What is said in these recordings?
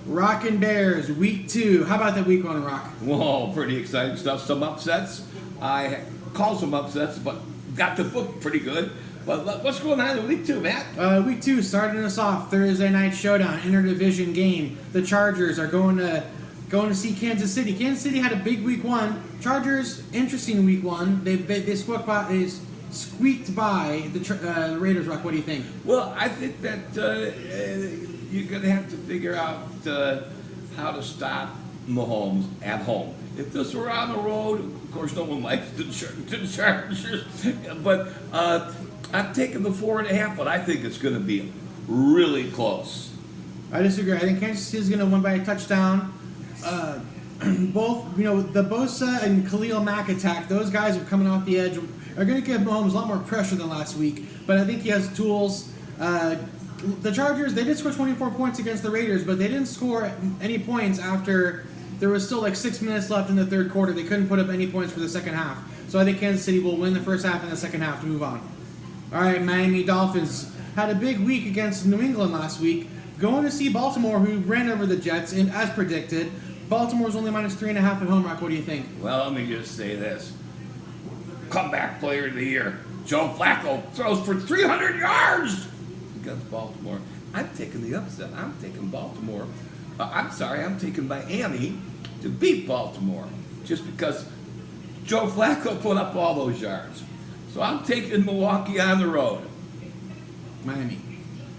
Rockin' Bears, week 2. How about that week 1, Rock? Whoa, pretty exciting stuff. Some upsets. I called some upsets, but got the book pretty good. But what's going on in week 2, Matt? Week 2, starting us off, Thursday night showdown, interdivision game. The Chargers are going to see Kansas City. Kansas City had a big week 1. Chargers, interesting week 1. They squeaked by the Raiders. Rock, what do you think? Well, I think that you're going to have to figure out how to stop Mahomes at home. If this were on the road, of course, no one likes the Chargers, but I'm taking the 4.5, but I think it's going to be really close. I disagree. I think Kansas City is going to win by a touchdown. Both, the Bosa and Khalil Mack attack, those guys are coming off the edge, are going to give Mahomes a lot more pressure than last week, but I think he has tools. The Chargers, they did score 24 points against the Raiders, but they didn't score any points after there was still like 6 minutes left in the third quarter. They couldn't put up any points for the second half. So I think Kansas City will win the first half and the second half to move on. All right, Miami Dolphins had a big week against New England last week. Going to see Baltimore, who ran over the Jets, and as predicted, Baltimore's only minus 3.5 at home. Rock, what do you think? Well, let me just say this. Comeback player of the year. Joe Flacco throws for 300 yards against Baltimore. I'm taking the upset. I'm taking Baltimore. I'm taking Miami to beat Baltimore just because Joe Flacco put up all those yards. So I'm taking Milwaukee on the road.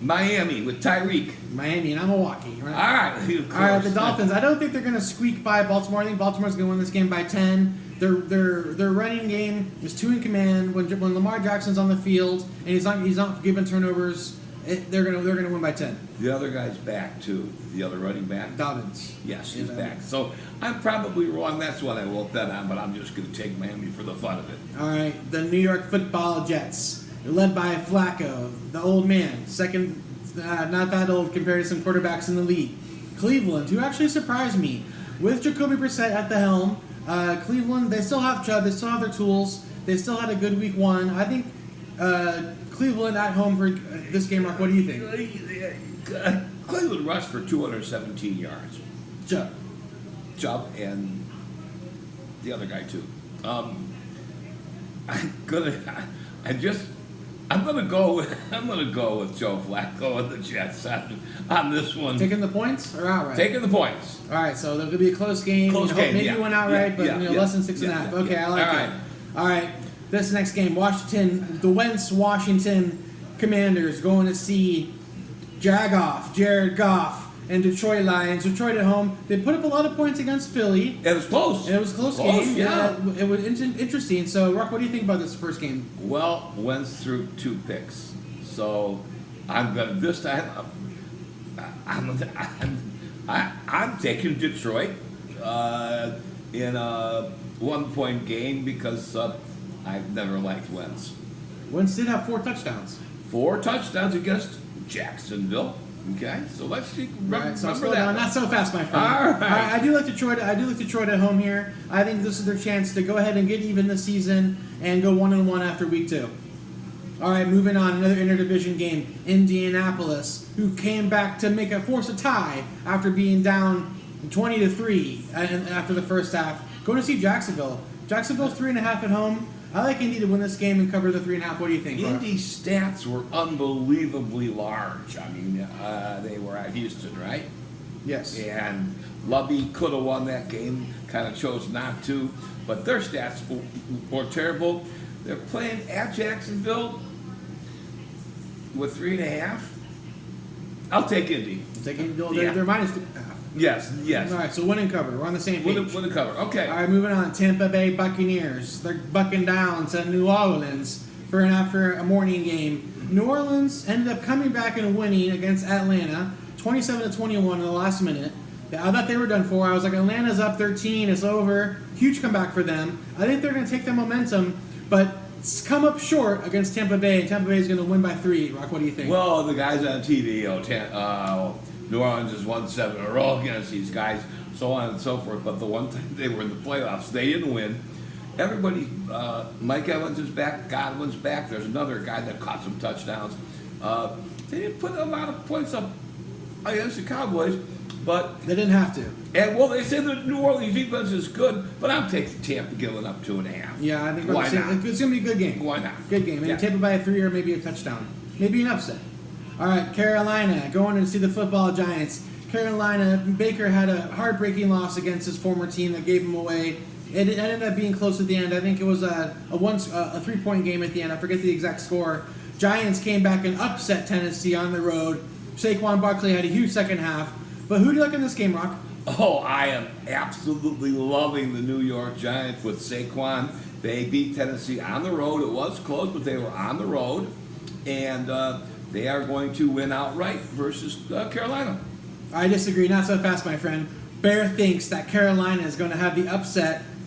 Miami with Tyreek. Miami, and I'm Milwaukee. Right? All right. All right, the Dolphins. I don't think they're going to squeak by Baltimore. I think Baltimore's going to win this game by 10. Their running game is 2 in command. When Lamar Jackson's on the field and he's not giving turnovers, they're gonna win by 10. The other guy's back too. The other running back. Dobbins. Yes, he's back. So I'm probably wrong. That's what I won't bet on, but I'm just going to take Miami for the fun of it. All right, the New York Football Jets. They're led by Flacco, the old man. Second, not that old compared to some quarterbacks in the league. Cleveland, who actually surprised me. With Jacoby Brissett at the helm, Cleveland, they still have Chubb, they still have their tools. They still had a good week 1. I think Cleveland at home for this game, Mark, what do you think? Cleveland rushed for 217 yards. Chubb and the other guy too. I'm gonna go with Joe Flacco and the Jets on this one. Taking the points or outright? Taking the points. All right, so there'll be a close game. Maybe yeah. one outright, but less than 6.5. Okay, I like it. All right, this next game, the Washington Commanders going to see Jared Goff, and Detroit Lions. Detroit at home. They put up a lot of points against Philly. It was close. And it was a close game. Yeah. It was interesting. So, Rock, what do you think about this first game? Well, Wentz threw 2 picks. So, I'm going to, this time, I'm taking Detroit in a 1-point game because I've never liked Wentz. Wentz did have 4 touchdowns. 4 touchdowns against Jacksonville. Okay, so let's see. Remember that. Not so fast, my friend. All right. I do like Detroit. At home here. I think this is their chance to go ahead and get even this season and go 1-1 after week 2. All right, moving on. Another interdivision game. Indianapolis, who came back to force a tie after being down 20-3 after the first half. Going to see Jacksonville. Jacksonville's 3.5 at home. I like Indy to win this game and cover the 3.5. What do you think? Indy's stats were unbelievably large. I mean, they were at Houston, right? Yes. And Lubby could have won that game, kind of chose not to. But their stats were terrible. They're playing at Jacksonville with 3.5. I'll take Indy. They're minus 2.5. Yes. All right, so win and cover. We're on the same page. Win and cover. Okay. All right, moving on. Tampa Bay Buccaneers. They're bucking down to New Orleans after a morning game. New Orleans ended up coming back and winning against Atlanta, 27-21 in the last minute. I thought they were done for. I was like, Atlanta's up 13. It's over. Huge comeback for them. I think they're going to take the momentum, but come up short against Tampa Bay. Tampa Bay is going to win by 3. Rock, what do you think? Well, the guys on TV, New Orleans has won 7 in a row against these guys, so on and so forth. But the one time they were in the playoffs, they didn't win. Everybody, Mike Evans is back, Godwin's back. There's another guy that caught some touchdowns. They didn't put a lot of points up against the Cowboys, but They didn't have to. and well, they say the New Orleans defense is good, but I'm taking Tampa giving up 2.5. Yeah, I think Why not? it's going to be a good game. Why not? Good game. Maybe Yeah. Tampa by a 3 or maybe a touchdown. Maybe an upset. All right, Carolina going to see the football Giants. Carolina, Baker had a heartbreaking loss against his former team that gave him away. It ended up being close at the end. I think it was a 3-point game at the end. I forget the exact score. Giants came back and upset Tennessee on the road. Saquon Barkley had a huge second half. But who do you like in this game, Rock? Oh, I am absolutely loving the New York Giants with Saquon. They beat Tennessee on the road. It was close, but they were on the road. And they are going to win outright versus Carolina. I disagree. Not so fast, my friend. Behr thinks that Carolina is going to have the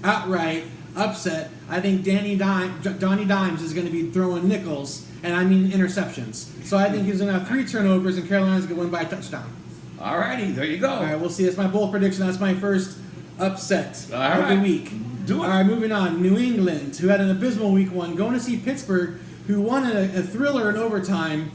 outright upset. I think Donnie Dimes is going to be throwing nickels, and I mean interceptions. So I think he's going to have 3 turnovers, and Carolina's going to win by a touchdown. All righty, there you go. All right, we'll see. That's my bold prediction. That's my first upset All of the right. week. Do it. All right, moving on. New England, who had an abysmal week 1, going to see Pittsburgh, who won a thriller in overtime.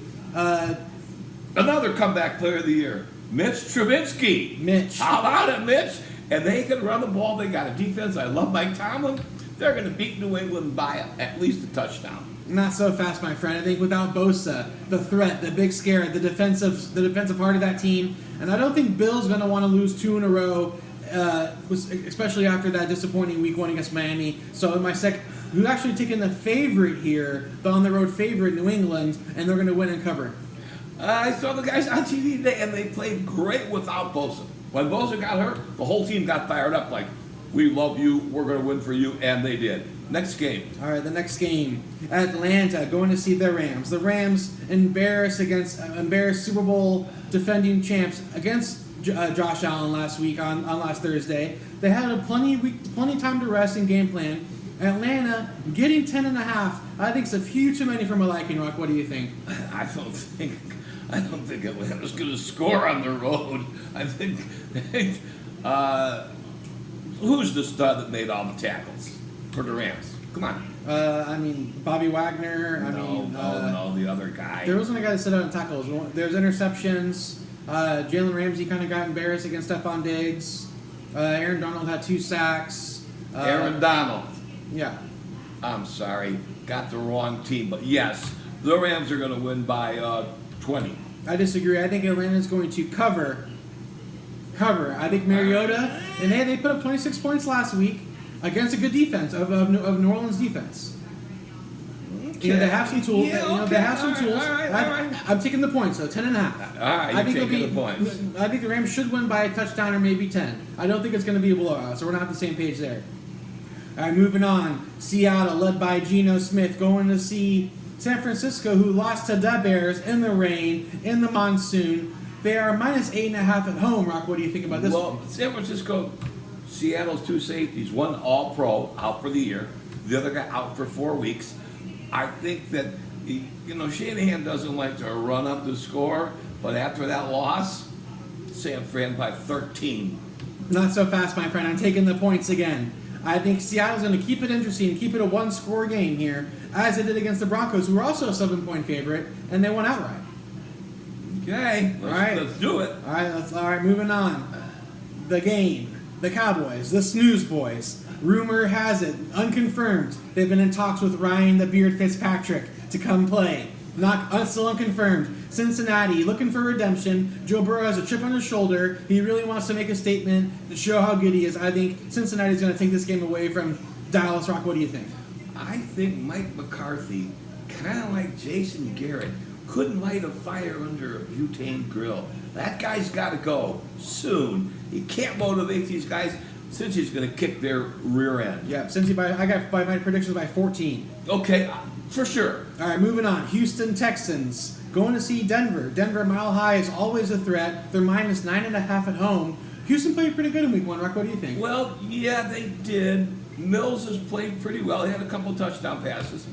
Another comeback player of the year, Mitch Trubisky. Mitch. How about it, Mitch? And they can run the ball. They got a defense. I love Mike Tomlin. They're going to beat New England by at least a touchdown. Not so fast, my friend. I think without Bosa, the threat, the big scare, the defensive heart of that team, and I don't think Bill's going to want to lose 2 in a row, especially after that disappointing week 1 against Miami. So in my second, who's actually taking the favorite here, the on-the-road favorite, New England, and they're going to win and cover. I saw the guys on TV today, and they played great without Bosa. When Bosa got hurt, the whole team got fired up like, we love you, we're going to win for you, and they did. Next game. All right, the next game, Atlanta going to see the Rams. The Rams embarrassed Super Bowl defending champs against Josh Allen last week on last Thursday. They had plenty time to rest and game plan. Atlanta getting 10.5. I think it's a few too many for my liking. Rock, what do you think? I don't think Atlanta's going to score on the road. I think who's the stud that made all the tackles for the Rams? Come on. I mean, Bobby Wagner. No, the other guy. There wasn't a guy that set out on tackles. There's interceptions. Jalen Ramsey kind of got embarrassed against Stephon Diggs. Aaron Donald had 2 sacks. Aaron Donald. Yeah. I'm sorry, got the wrong team. But yes, the Rams are going to win by 20. I disagree. I think Atlanta's going to cover. I think Mariota, and they put up 26 points last week against a good defense of New Orleans defense. Okay. You know, they have some tools. Yeah, They have some tools. All right. I'm taking the points, so 10.5. All right, you're taking the points. I think the Rams should win by a touchdown or maybe 10. I don't think it's going to be a blowout, so we're not on the same page there. All right, moving on. Seattle, led by Geno Smith, going to see San Francisco, who lost to the Bears in the rain, in the monsoon. They are minus 8.5 at home. Rock, what do you think about this? Well, San Francisco, Seattle's 2 safeties, one All-Pro out for the year, the other guy out for 4 weeks. I think that Shanahan doesn't like to run up the score, but after that loss, San Fran by 13. Not so fast, my friend. I'm taking the points again. I think Seattle's going to keep it interesting and keep it a 1-score game here, as they did against the Broncos, who were also a 7-point favorite, and they won outright. Okay, let's do it. All right, moving on. The game, the Cowboys, the Snooze Boys. Rumor has it, unconfirmed, they've been in talks with Ryan the Beard Fitzpatrick to come play. Still unconfirmed. Cincinnati looking for redemption. Joe Burrow has a chip on his shoulder. He really wants to make a statement to show how good he is. I think Cincinnati's going to take this game away from Dallas. Rock, what do you think? I think Mike McCarthy, kind of like Jason Garrett, couldn't light a fire under a butane grill. That guy's got to go soon. He can't motivate these guys since he's going to kick their rear end. Yeah, I got by my predictions by 14. Okay, for sure. All right, moving on. Houston Texans going to see Denver. Denver Mile High is always a threat. They're minus 9.5 at home. Houston played pretty good in week 1. Rock, what do you think? Well, yeah, they did. Mills has played pretty well. He had a couple touchdown passes.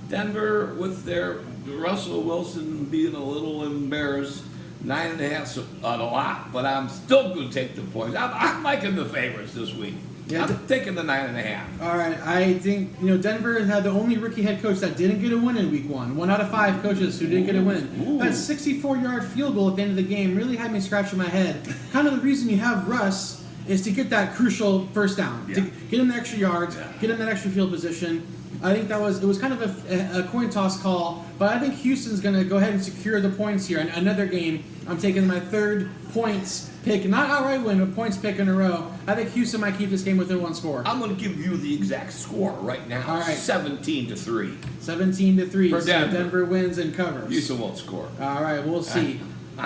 Denver, with their Russell Wilson being a little embarrassed, 9.5's a lot, but I'm still going to take the points. I'm liking the favorites this week. Yeah, I'm taking the 9.5. all right, I think Denver had the only rookie head coach that didn't get a win in Week 1. 1 out of 5 coaches who didn't get a win. Ooh. That 64-yard field goal at the end of the game really had me scratching my head. Kind of the reason you have Russ is to get that crucial first down, to get him the extra yards, get him that extra field position. I think it was kind of a coin toss call, but I think Houston's going to go ahead and secure the points here. Another game, I'm taking my third points pick, not outright win, but points pick in a row. I think Houston might keep this game within 1 score. I'm going to give you the exact score right now. All right. 17-3. 17-3. For so Denver. Denver wins and covers. Houston won't score. All right, we'll see. All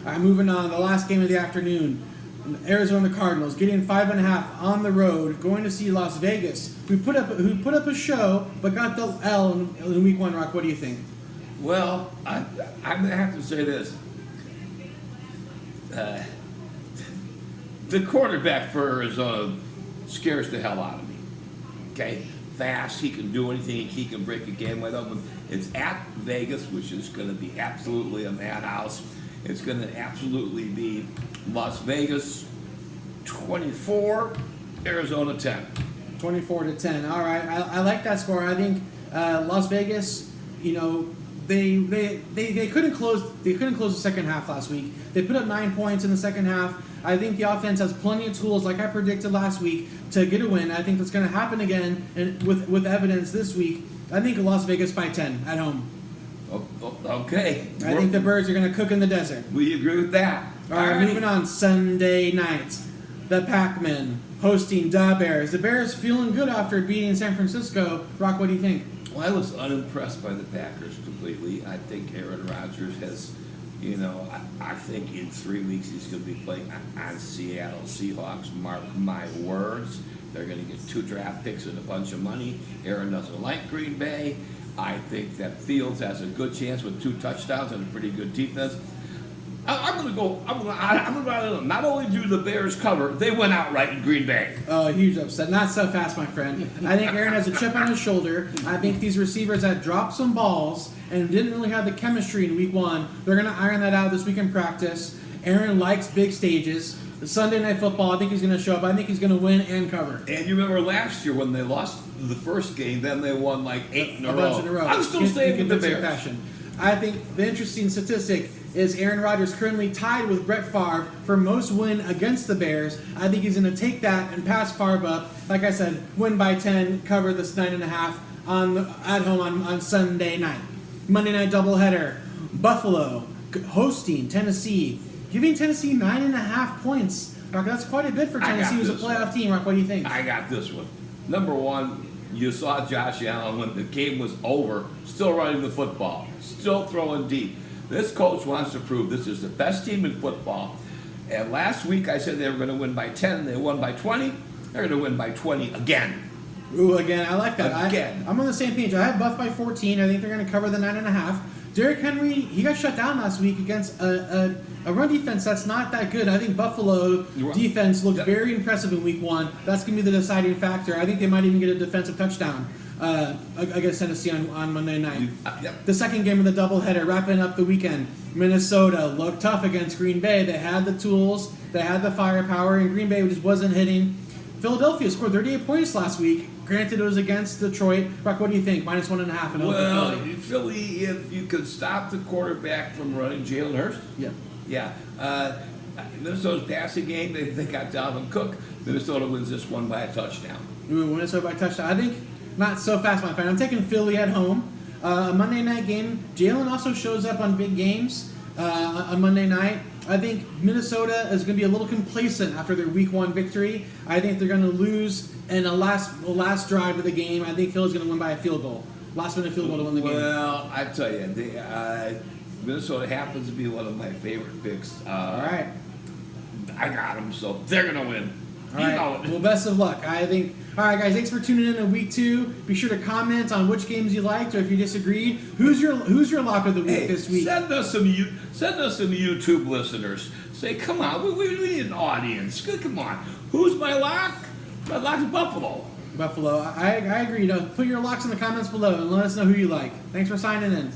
right, moving on. The last game of the afternoon. Arizona Cardinals getting 5.5 on the road, going to see Las Vegas, who put up a show but got the L in Week 1. Rock, what do you think? Well, I'm going to have to say this. The quarterback for Arizona scares the hell out of me. Okay? Fast, he can do anything, he can break a game wide open. It's at Vegas, which is going to be absolutely a madhouse. It's going to absolutely be Las Vegas 24, Arizona 10. 24-10. All right, I like that score. I think Las Vegas, they couldn't close the second half last week. They put up 9 points in the second half. I think the offense has plenty of tools, like I predicted last week, to get a win. I think that's going to happen again, and with evidence this week. I think Las Vegas by 10 at home. Okay. I think the Birds are going to cook in the desert. We agree with that. All right, moving on. Sunday night, the Pac-Men hosting the Bears. The Bears feeling good after beating San Francisco. Rock, what do you think? Well, I was unimpressed by the Packers completely. I think Aaron Rodgers has, I think in 3 weeks he's going to be playing on Seattle Seahawks. Mark my words. They're going to get 2 draft picks and a bunch of money. Aaron doesn't like Green Bay. I think that Fields has a good chance with 2 touchdowns and a pretty good defense. I'm going to go. Not only do the Bears cover, they went outright in Green Bay. Oh, a huge upset. Not so fast, my friend. I think Aaron has a chip on his shoulder. I think these receivers that dropped some balls and didn't really have the chemistry in Week 1, they're going to iron that out this week in practice. Aaron likes big stages. The Sunday Night Football, I think he's going to show up. I think he's going to win and cover. And you remember last year when they lost the first game, then they won like 8 in a row. Bunch in a row. I'm still staying with the Bears. Fashion. I think the interesting statistic is Aaron Rodgers currently tied with Brett Favre for most win against the Bears. I think he's going to take that and pass Favre up. Like I said, win by 10, cover this 9.5 at home on Sunday night. Monday night doubleheader. Buffalo hosting Tennessee, giving Tennessee 9.5 points. Rock, that's quite a bit for Tennessee, who's a playoff team. Rock, what do you think? I got this one. Number one, you saw Josh Allen when the game was over, still running the football, still throwing deep. This coach wants to prove this is the best team in football. And last week I said they were going to win by 10. They won by 20. They're going to win by 20 again. Ooh, again, I like that. Again. I'm on the same page. I have Buff by 14. I think they're going to cover the 9.5. Derrick Henry, he got shut down last week against a run defense that's not that good. I think Buffalo defense looked very impressive in Week 1. That's going to be the deciding factor. I think they might even get a defensive touchdown against Tennessee on Monday night. The second game of the doubleheader, wrapping up the weekend. Minnesota looked tough against Green Bay. They had the tools. They had the firepower, and Green Bay just wasn't hitting. Philadelphia scored 38 points last week. Granted, it was against Detroit. Brock, what do you think? -1.5 in Well, Philly. Philly, if you could stop the quarterback from running Jalen Hurts. Yeah. Yeah. Minnesota's passing game, they got Dalvin Cook. Minnesota wins this one by a touchdown. Ooh, Minnesota by touchdown. I think not so fast, my friend. I'm taking Philly at home. A Monday night game. Jalen also shows up on big games on Monday night. I think Minnesota is going to be a little complacent after their Week 1 victory. I think they're going to lose in the last drive of the game. I think Philly's going to win by a field goal. Last-minute field goal to win the game. Well, I tell you, Minnesota happens to be one of my favorite picks. All right. I got them, so they're going to win. All right. Well, best of luck. I think. All right, guys. Thanks for tuning in to Week 2. Be sure to comment on which games you liked or if you disagreed. Who's your lock of the week this week? Send us some YouTube listeners. Say, come on, we need an audience. Come on. Who's my lock? My lock is Buffalo. Buffalo. I agree. Put your locks in the comments below and let us know who you like. Thanks for signing in.